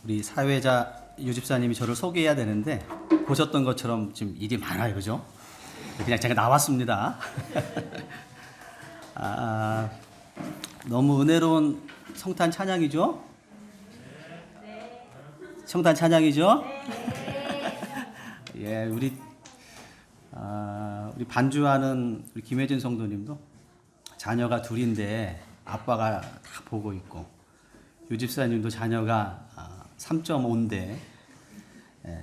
우리 사회자 유 집사님이 저를 소개해야 되는데 보셨던 것처럼 지금 일이 많아요, 그죠? 그냥 제가 나왔습니다. 너무 은혜로운 성탄 찬양이죠? 성탄 찬양이죠? 예, 우리 반주하는 우리 김혜진 성도님도 자녀가 둘인데 아빠가 다 보고 있고, 유 집사님도 자녀가 3.5인데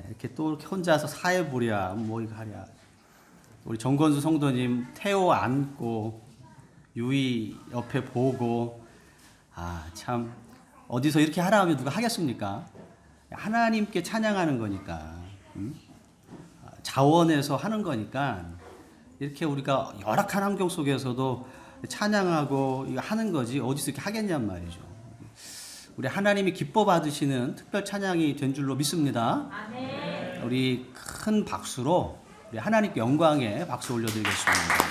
이렇게 또 이렇게 혼자서 사회부랴 뭐 이거 하랴. 우리 정건수 성도님 태호 안고 유이 옆에 보고, 참 어디서 이렇게 하라 하면 누가 하겠습니까? 하나님께 찬양하는 거니까, 자원해서 하는 거니까 이렇게 우리가 열악한 환경 속에서도 찬양하고 이거 하는 거지 어디서 이렇게 하겠냔 말이죠. 우리 하나님이 기뻐 받으시는 특별 찬양이 된 줄로 믿습니다. 아멘. 우리 큰 박수로 우리 하나님께 영광에 박수 올려드리겠습니다.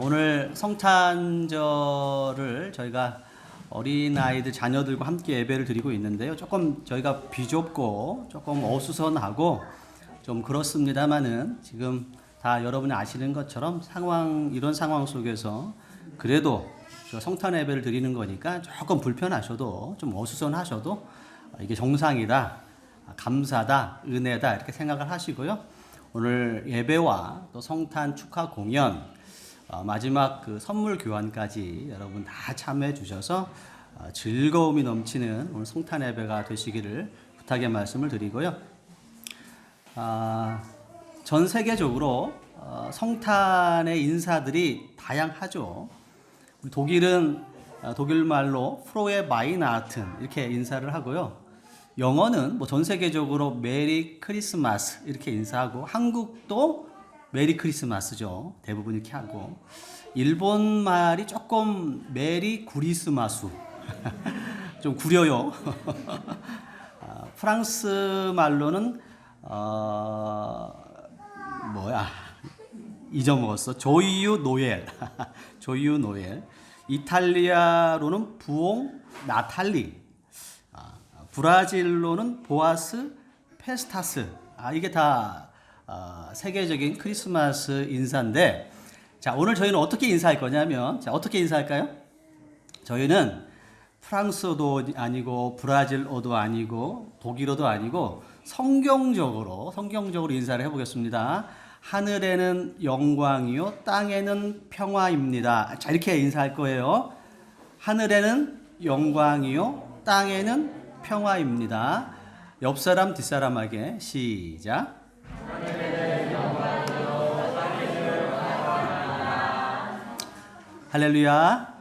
오늘 성탄절을 저희가 어린아이들 자녀들과 함께 예배를 드리고 있는데요. 조금 저희가 비좁고 조금 어수선하고 좀 그렇습니다만은 지금 다 여러분이 아시는 것처럼 이런 상황 속에서 그래도 성탄 예배를 드리는 거니까 조금 불편하셔도 좀 어수선하셔도 이게 정상이다, 감사다, 은혜다 이렇게 생각을 하시고요. 오늘 예배와 또 성탄 축하 공연, 마지막 그 선물 교환까지 여러분 다 참여해 주셔서 즐거움이 넘치는 오늘 성탄 예배가 되시기를 부탁의 말씀을 드리고요. 전 세계적으로 성탄의 인사들이 다양하죠. 독일은 독일 말로 프로에 바이나튼 이렇게 인사를 하고요. 영어는 뭐 전 세계적으로 메리 크리스마스 이렇게 인사하고, 한국도 메리 크리스마스죠. 대부분 이렇게 하고, 일본 말이 조금 메리 구리스마스 좀 구려요. 프랑스 말로는 잊어먹었어. 조이유 노엘. 조이유 노엘. 이탈리아로는 부옹 나탈리. 브라질로는 보아스 페스타스. 이게 다 세계적인 크리스마스 인사인데, 자, 오늘 저희는 어떻게 인사할 거냐면, 자, 어떻게 인사할까요? 저희는 프랑스어도 아니고 브라질어도 아니고 독일어도 아니고 성경적으로 인사를 해보겠습니다. 하늘에는 영광이요 땅에는 평화입니다. 자, 이렇게 인사할 거예요. 하늘에는 영광이요 땅에는 평화입니다. 옆 사람 뒷사람에게 시작. 하늘에는 영광이요 땅에는 평화입니다. 할렐루야.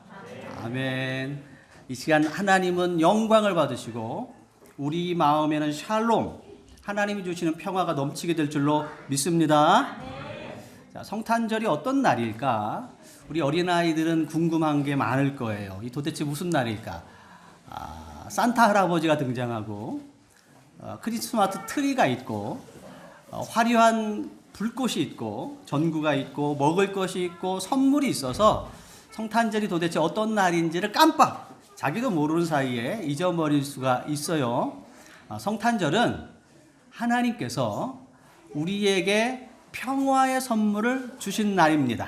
아멘. 이 시간 하나님은 영광을 받으시고 우리 마음에는 샬롬, 하나님이 주시는 평화가 넘치게 될 줄로 믿습니다. 자, 성탄절이 어떤 날일까? 우리 어린아이들은 궁금한 게 많을 거예요. 이 도대체 무슨 날일까? 산타 할아버지가 등장하고, 크리스마스 트리가 있고, 화려한 불꽃이 있고, 전구가 있고, 먹을 것이 있고, 선물이 있어서 성탄절이 도대체 어떤 날인지를 자기도 모르는 사이에 잊어버릴 수가 있어요. 성탄절은 하나님께서 우리에게 평화의 선물을 주신 날입니다.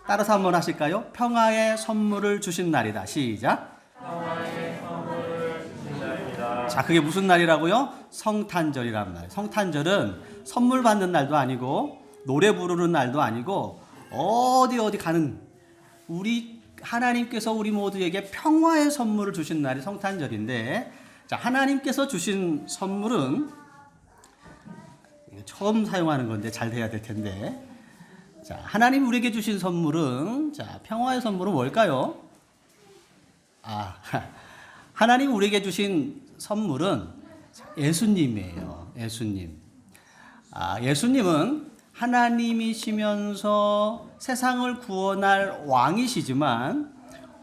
따라서 한번 하실까요? 평화의 선물을 주신 날이다. 시작. 평화의 선물을 주신 날입니다. 자, 그게 무슨 날이라고요? 성탄절이란 말. 성탄절은 선물 받는 날도 아니고 노래 부르는 날도 아니고 어디 가는, 우리 하나님께서 우리 모두에게 평화의 선물을 주신 날이 성탄절인데, 자, 하나님께서 주신 선물은 처음 사용하는 건데 잘 돼야 될 텐데, 자, 하나님 우리에게 주신 선물은, 자, 평화의 선물은 뭘까요? 하나님 우리에게 주신 선물은 예수님이에요. 예수님. 예수님은 하나님이시면서 세상을 구원할 왕이시지만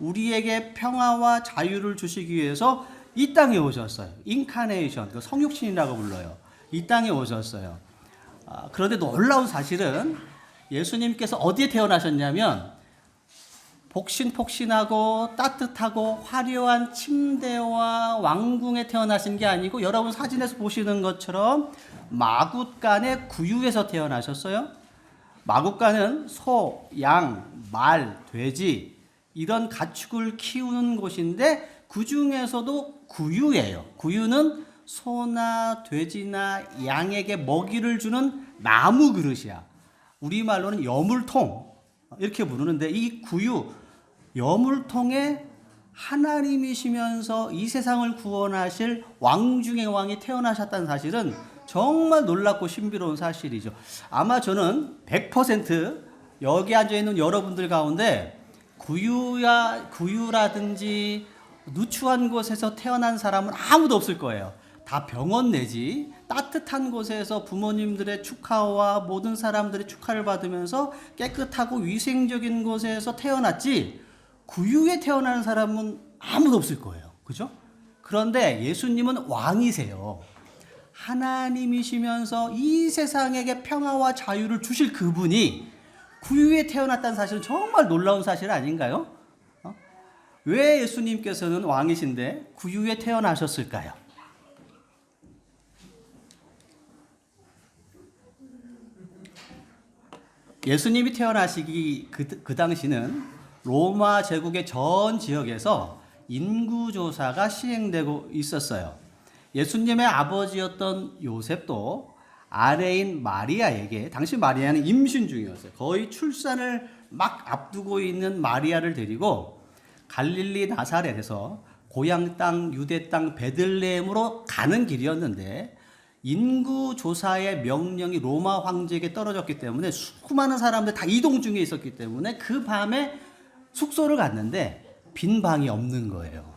우리에게 평화와 자유를 주시기 위해서 이 땅에 오셨어요. 인카네이션, 성육신이라고 불러요. 이 땅에 오셨어요. 그런데 놀라운 사실은 예수님께서 어디에 태어나셨냐면 폭신폭신하고 따뜻하고 화려한 침대와 왕궁에 태어나신 게 아니고 여러분 사진에서 보시는 것처럼 마굿간의 구유에서 태어나셨어요. 마굿간은 소, 양, 말, 돼지 이런 가축을 키우는 곳인데 그 중에서도 구유예요. 구유는 소나 돼지나 양에게 먹이를 주는 나무 그릇이야. 우리말로는 여물통 이렇게 부르는데 이 구유 여물통에 하나님이시면서 이 세상을 구원하실 왕 중의 왕이 태어나셨다는 사실은 정말 놀랍고 신비로운 사실이죠. 아마 저는 100% 여기 앉아있는 여러분들 가운데 구유라든지 누추한 곳에서 태어난 사람은 아무도 없을 거예요. 다 병원 내지 따뜻한 곳에서 부모님들의 축하와 모든 사람들의 축하를 받으면서 깨끗하고 위생적인 곳에서 태어났지 구유에 태어나는 사람은 아무도 없을 거예요. 그죠? 그런데 예수님은 왕이세요. 하나님이시면서 이 세상에게 평화와 자유를 주실 그분이 구유에 태어났다는 사실은 정말 놀라운 사실 아닌가요? 왜 예수님께서는 왕이신데 구유에 태어나셨을까요? 예수님이 태어나시기 그 당시는 로마 제국의 전 지역에서 인구조사가 시행되고 있었어요. 예수님의 아버지였던 요셉도 아내인 마리아에게, 당시 마리아는 임신 중이었어요. 거의 출산을 막 앞두고 있는 마리아를 데리고 갈릴리 나사렛에서 고향 땅 유대 땅 베들레헴으로 가는 길이었는데 인구조사의 명령이 로마 황제에게 떨어졌기 때문에 수많은 사람들 다 이동 중에 있었기 때문에 그 밤에 숙소를 갔는데 빈 방이 없는 거예요.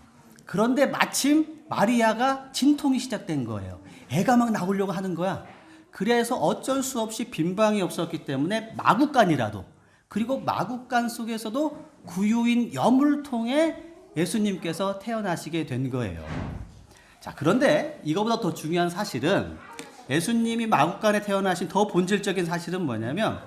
그런데 마침 마리아가 진통이 시작된 거예요. 애가 막 나오려고 하는 거야. 그래서 어쩔 수 없이 빈 방이 없었기 때문에 마구간이라도, 그리고 마구간 속에서도 구유인 여물통에 예수님께서 태어나시게 된 거예요. 자, 그런데 이거보다 더 중요한 사실은 예수님이 마구간에 태어나신 더 본질적인 사실은 뭐냐면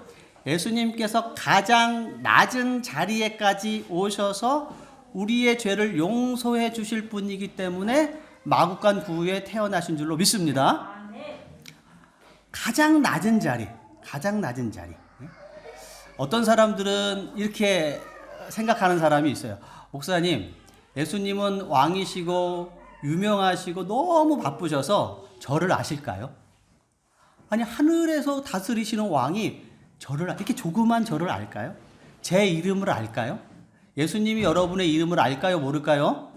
예수님께서 가장 낮은 자리에까지 오셔서 우리의 죄를 용서해 주실 분이기 때문에 마구간 구유에 태어나신 줄로 믿습니다. 가장 낮은 자리. 어떤 사람들은 이렇게 생각하는 사람이 있어요. 목사님, 예수님은 왕이시고 유명하시고 너무 바쁘셔서 저를 아실까요? 아니, 하늘에서 다스리시는 왕이 이렇게 조그만 저를 알까요? 제 이름을 알까요? 예수님이 여러분의 이름을 알까요? 모를까요?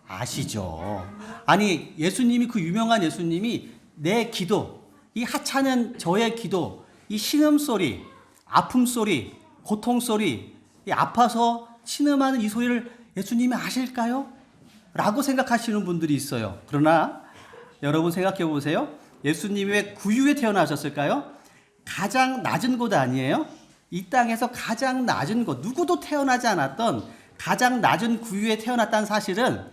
아시죠. 아니, 예수님이, 그 유명한 예수님이 내 기도, 이 하찮은 저의 기도, 이 신음소리, 아픔소리, 고통소리, 이 아파서 신음하는 이 소리를 예수님이 아실까요? 라고 생각하시는 분들이 있어요. 그러나 여러분 생각해 보세요. 예수님이 왜 구유에 태어나셨을까요? 가장 낮은 곳 아니에요? 이 땅에서 가장 낮은 곳, 누구도 태어나지 않았던 가장 낮은 구유에 태어났다는 사실은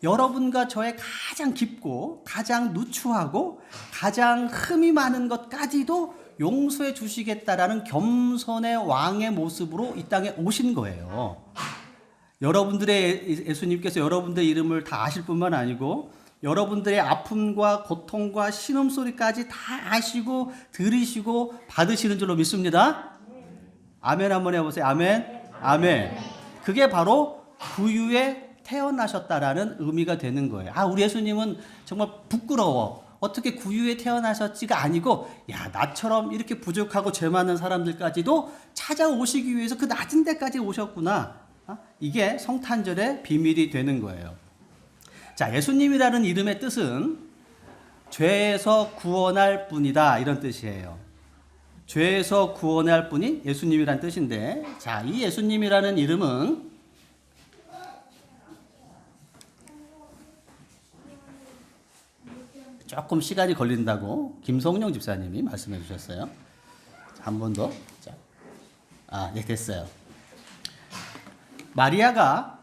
여러분과 저의 가장 깊고 가장 누추하고 가장 흠이 많은 것까지도 용서해 주시겠다라는 겸손의 왕의 모습으로 이 땅에 오신 거예요. 여러분들의 예수님께서 여러분들의 이름을 다 아실 뿐만 아니고 여러분들의 아픔과 고통과 신음소리까지 다 아시고 들으시고 받으시는 줄로 믿습니다. 아멘 한번 해보세요. 아멘. 아멘. 그게 바로 구유에 태어나셨다라는 의미가 되는 거예요. 우리 예수님은 정말 부끄러워. 어떻게 구유에 태어나셨지가 아니고, 나처럼 이렇게 부족하고 죄 많은 사람들까지도 찾아오시기 위해서 그 낮은 데까지 오셨구나. 이게 성탄절의 비밀이 되는 거예요. 자, 예수님이라는 이름의 뜻은 죄에서 구원할 분이다, 이런 뜻이에요. 죄에서 구원할 분이 예수님이란 뜻인데, 자, 이 예수님이라는 이름은 조금 시간이 걸린다고 김성령 집사님이 말씀해 주셨어요. 한 번 더. 자, 네, 됐어요. 마리아가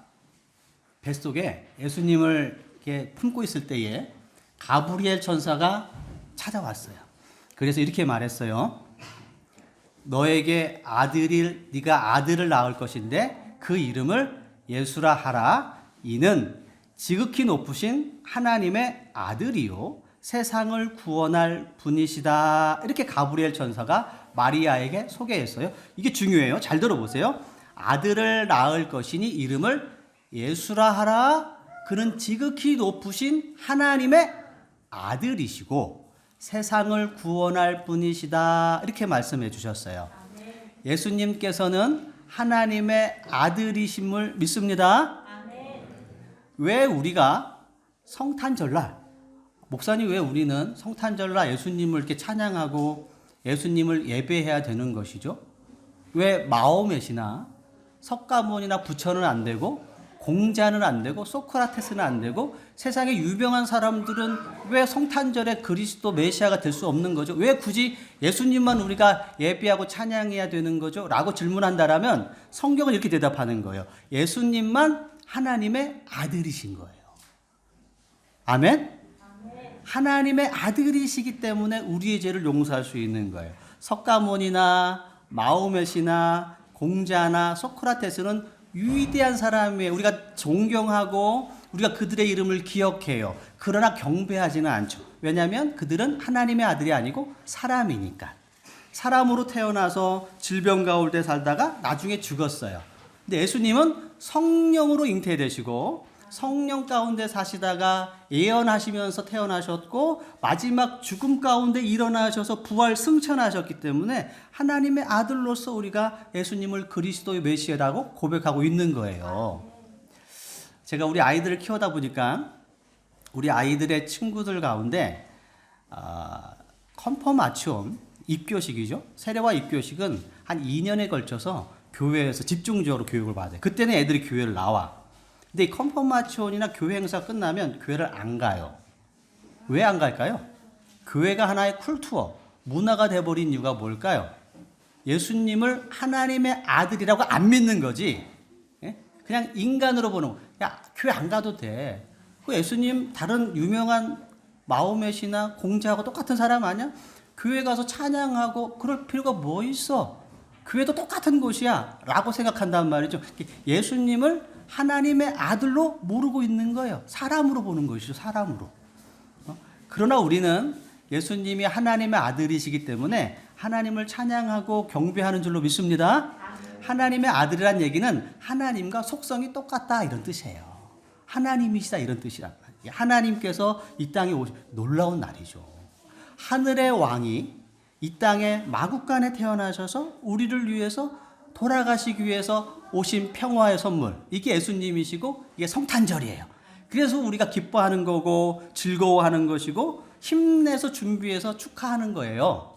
뱃속에 예수님을 이렇게 품고 있을 때에 가브리엘 천사가 찾아왔어요. 그래서 이렇게 말했어요. 너에게 네가 아들을 낳을 것인데 그 이름을 예수라 하라. 이는 지극히 높으신 하나님의 아들이요 세상을 구원할 분이시다. 이렇게 가브리엘 천사가 마리아에게 소개했어요. 이게 중요해요. 잘 들어보세요. 아들을 낳을 것이니 이름을 예수라 하라. 그는 지극히 높으신 하나님의 아들이시고 세상을 구원할 분이시다. 이렇게 말씀해 주셨어요. 예수님께서는 하나님의 아들이심을 믿습니다. 왜 우리가 성탄절날, 목사님 왜 우리는 성탄절날 예수님을 이렇게 찬양하고 예수님을 예배해야 되는 것이죠? 왜 마호멧이나 석가모니나 부처는 안 되고 공자는 안 되고 소크라테스는 안 되고 세상에 유명한 사람들은 왜 성탄절에 그리스도 메시아가 될 수 없는 거죠? 왜 굳이 예수님만 우리가 예배하고 찬양해야 되는 거죠? 라고 질문한다라면 성경은 이렇게 대답하는 거예요. 예수님만 하나님의 아들이신 거예요. 아멘? 하나님의 아들이시기 때문에 우리의 죄를 용서할 수 있는 거예요. 석가모니나 마호멧이나 공자나 소크라테스는 위대한 사람이에요. 우리가 존경하고 우리가 그들의 이름을 기억해요. 그러나 경배하지는 않죠. 왜냐하면 그들은 하나님의 아들이 아니고 사람이니까. 사람으로 태어나서 질병 가운데 살다가 나중에 죽었어요. 근데 예수님은 성령으로 잉태되시고 성령 가운데 사시다가 예언하시면서 태어나셨고 마지막 죽음 가운데 일어나셔서 부활 승천하셨기 때문에 하나님의 아들로서 우리가 예수님을 그리스도의 메시아라고 고백하고 있는 거예요. 제가 우리 아이들을 키우다 보니까 우리 아이들의 친구들 가운데 컨퍼마치온 입교식이죠. 세례와 입교식은 한 2년에 걸쳐서 교회에서 집중적으로 교육을 받아요. 그때는 애들이 교회를 나와. 근데 이 컨퍼마치온이나 교회 행사 끝나면 교회를 안 가요. 왜 안 갈까요? 교회가 하나의 쿨투어, 문화가 돼버린 이유가 뭘까요? 예수님을 하나님의 아들이라고 안 믿는 거지. 그냥 인간으로 보는 거. 야, 교회 안 가도 돼. 그 예수님 다른 유명한 마호멧이나 공자하고 똑같은 사람 아니야? 교회 가서 찬양하고 그럴 필요가 뭐 있어? 교회도 똑같은 곳이야 라고 생각한단 말이죠. 예수님을 하나님의 아들로 모르고 있는 거예요. 사람으로 보는 것이죠. 사람으로. 그러나 우리는 예수님이 하나님의 아들이시기 때문에 하나님을 찬양하고 경배하는 줄로 믿습니다. 하나님의 아들이란 얘기는 하나님과 속성이 똑같다 이런 뜻이에요. 하나님이시다 이런 뜻이란 말이에요. 하나님께서 이 땅에 오신 놀라운 날이죠. 하늘의 왕이 이 땅에 마국간에 태어나셔서 우리를 위해서 돌아가시기 위해서 오신 평화의 선물. 이게 예수님이시고 이게 성탄절이에요. 그래서 우리가 기뻐하는 거고 즐거워하는 것이고 힘내서 준비해서 축하하는 거예요.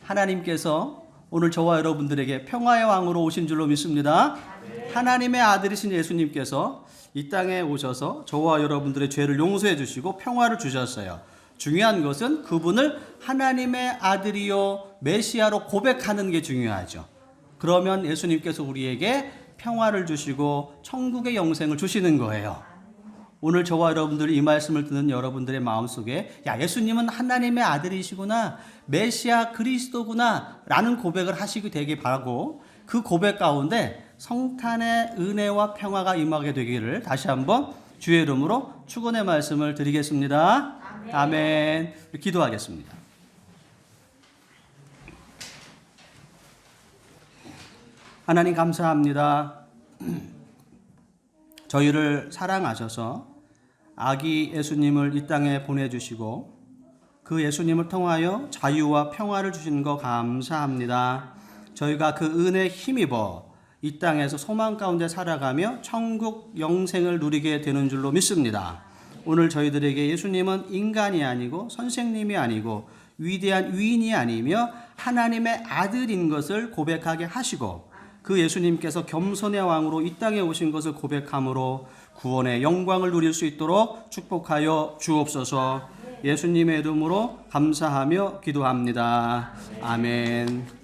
하나님께서 오늘 저와 여러분들에게 평화의 왕으로 오신 줄로 믿습니다. 하나님의 아들이신 예수님께서 이 땅에 오셔서 저와 여러분들의 죄를 용서해 주시고 평화를 주셨어요. 중요한 것은 그분을 하나님의 아들이요 메시아로 고백하는 게 중요하죠. 그러면 예수님께서 우리에게 평화를 주시고 천국의 영생을 주시는 거예요. 오늘 저와 여러분들이 이 말씀을 듣는 여러분들의 마음속에 야, 예수님은 하나님의 아들이시구나, 메시아 그리스도구나 라는 고백을 하시게 되길 바라고 그 고백 가운데 성탄의 은혜와 평화가 임하게 되기를 다시 한번 주의 이름으로 축원의 말씀을 드리겠습니다. 아멘. 아멘. 기도하겠습니다. 하나님 감사합니다. 저희를 사랑하셔서 아기 예수님을 이 땅에 보내주시고 그 예수님을 통하여 자유와 평화를 주신 거 감사합니다. 저희가 그 은혜에 힘입어 이 땅에서 소망 가운데 살아가며 천국 영생을 누리게 되는 줄로 믿습니다. 오늘 저희들에게 예수님은 인간이 아니고 선생님이 아니고 위대한 위인이 아니며 하나님의 아들인 것을 고백하게 하시고 그 예수님께서 겸손의 왕으로 이 땅에 오신 것을 고백함으로 구원의 영광을 누릴 수 있도록 축복하여 주옵소서. 예수님의 이름으로 감사하며 기도합니다. 아멘.